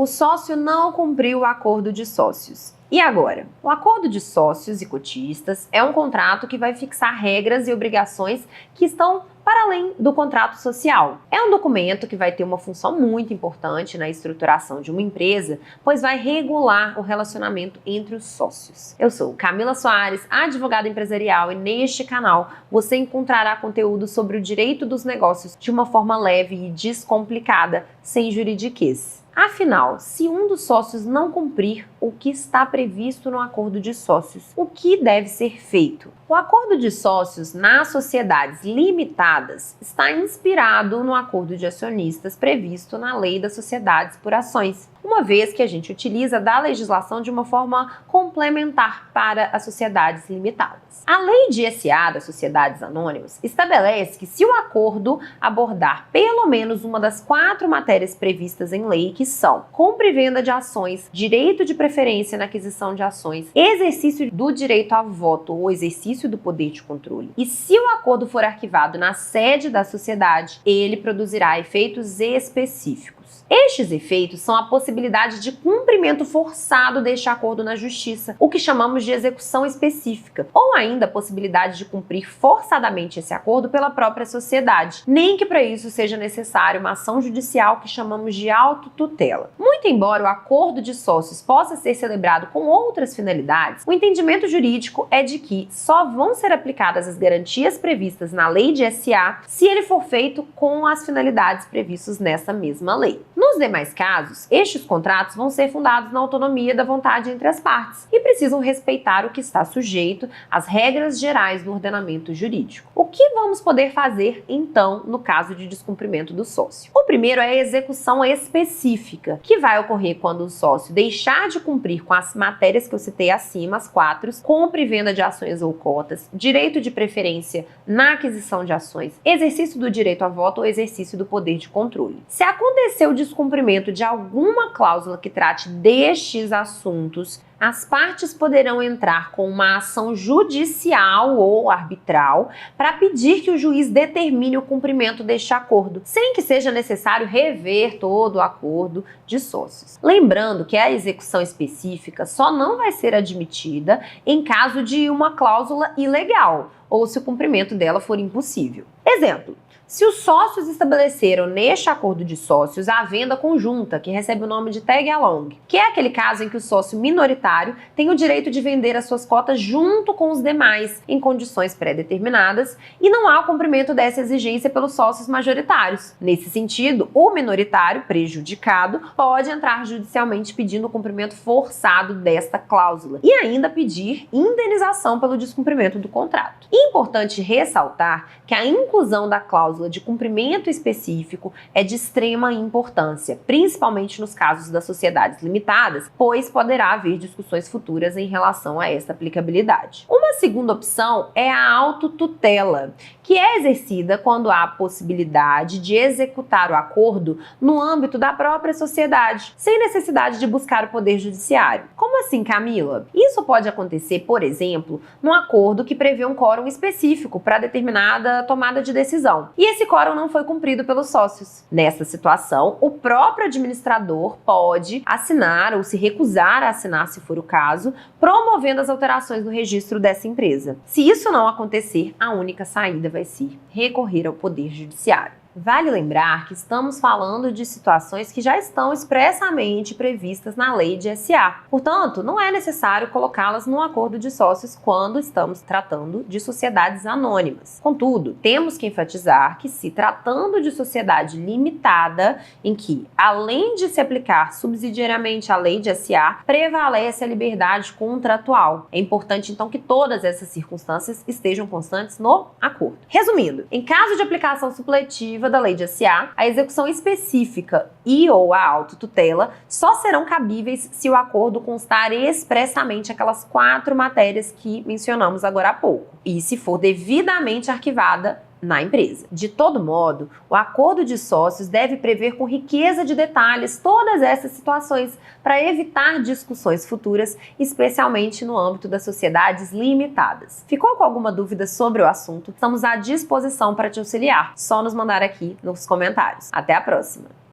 o sócio não cumpriu o acordo de sócios. E agora? O acordo de sócios e cotistas é um contrato que vai fixar regras e obrigações que estão para além do contrato social. É um documento que vai ter uma função muito importante na estruturação de uma empresa, pois vai regular o relacionamento entre os sócios. Eu sou Camila Soares, advogada empresarial, e neste canal você encontrará conteúdo sobre o direito dos negócios de uma forma leve e descomplicada, sem juridiquês. Afinal, se um dos sócios não cumprir o que está previsto no acordo de sócios, o que deve ser feito? O acordo de sócios nas sociedades limitadas está inspirado no acordo de acionistas previsto na Lei das Sociedades por Ações, uma vez que a gente utiliza da legislação de uma forma complementar para as sociedades limitadas. A Lei de SA das Sociedades Anônimas estabelece que se o acordo abordar pelo menos uma das 4 matérias previstas em lei, que são compra e venda de ações, direito de preferência na aquisição de ações, exercício do direito a voto ou exercício do poder de controle, e se o acordo for arquivado na sede da sociedade, ele produzirá efeitos específicos. Estes efeitos são a possibilidade de cumprimento forçado deste acordo na justiça, o que chamamos de execução específica, ou ainda a possibilidade de cumprir forçadamente esse acordo pela própria sociedade, nem que para isso seja necessário uma ação judicial que chamamos de autotutela. Muito embora o acordo de sócios possa ser celebrado com outras finalidades, o entendimento jurídico é de que só vão ser aplicadas as garantias previstas na Lei de SA se ele for feito com as finalidades previstas nessa mesma lei. Nos demais casos, estes contratos vão ser fundados na autonomia da vontade entre as partes e precisam respeitar o que está sujeito às regras gerais do ordenamento jurídico. O que vamos poder fazer, então, no caso de descumprimento do sócio? O primeiro é a execução específica, que vai ocorrer quando o sócio deixar de cumprir com as matérias que eu citei acima, as 4, compra e venda de ações ou cotas, direito de preferência na aquisição de ações, exercício do direito a voto ou exercício do poder de controle. Se aconteceu o descumprimento de alguma cláusula que trate destes assuntos, as partes poderão entrar com uma ação judicial ou arbitral para pedir que o juiz determine o cumprimento deste acordo, sem que seja necessário rever todo o acordo de sócios. Lembrando que a execução específica só não vai ser admitida em caso de uma cláusula ilegal ou se o cumprimento dela for impossível. Exemplo: se os sócios estabeleceram neste acordo de sócios a venda conjunta, que recebe o nome de tag-along, que é aquele caso em que o sócio minoritário tem o direito de vender as suas cotas junto com os demais, em condições pré-determinadas, e não há o cumprimento dessa exigência pelos sócios majoritários. Nesse sentido, o minoritário prejudicado pode entrar judicialmente pedindo o cumprimento forçado desta cláusula e ainda pedir indenização pelo descumprimento do contrato. É importante ressaltar que a inclusão da cláusula de cumprimento específico é de extrema importância, principalmente nos casos das sociedades limitadas, pois poderá haver discussões futuras em relação a essa aplicabilidade. Uma segunda opção é a autotutela, que é exercida quando há a possibilidade de executar o acordo no âmbito da própria sociedade, sem necessidade de buscar o poder judiciário. Como assim, Camila? Isso pode acontecer, por exemplo, num acordo que prevê um quórum específico para determinada tomada de decisão, e esse quórum não foi cumprido pelos sócios. Nessa situação, o próprio administrador pode assinar ou se recusar a assinar, se for o caso, promovendo as alterações no registro dessa empresa. Se isso não acontecer, a única saída vai ser recorrer ao Poder Judiciário. Vale lembrar que estamos falando de situações que já estão expressamente previstas na Lei de SA. Portanto, não é necessário colocá-las no acordo de sócios quando estamos tratando de sociedades anônimas. Contudo, temos que enfatizar que, se tratando de sociedade limitada, em que, além de se aplicar subsidiariamente a Lei de SA, prevalece a liberdade contratual. É importante, então, que todas essas circunstâncias estejam constantes no acordo. Resumindo, em caso de aplicação supletiva da Lei de SA, a execução específica e ou a autotutela só serão cabíveis se o acordo constar expressamente aquelas 4 matérias que mencionamos agora há pouco, e se for devidamente arquivada na empresa. De todo modo, o acordo de sócios deve prever com riqueza de detalhes todas essas situações para evitar discussões futuras, especialmente no âmbito das sociedades limitadas. Ficou com alguma dúvida sobre o assunto? Estamos à disposição para te auxiliar. Só nos mandar aqui nos comentários. Até a próxima!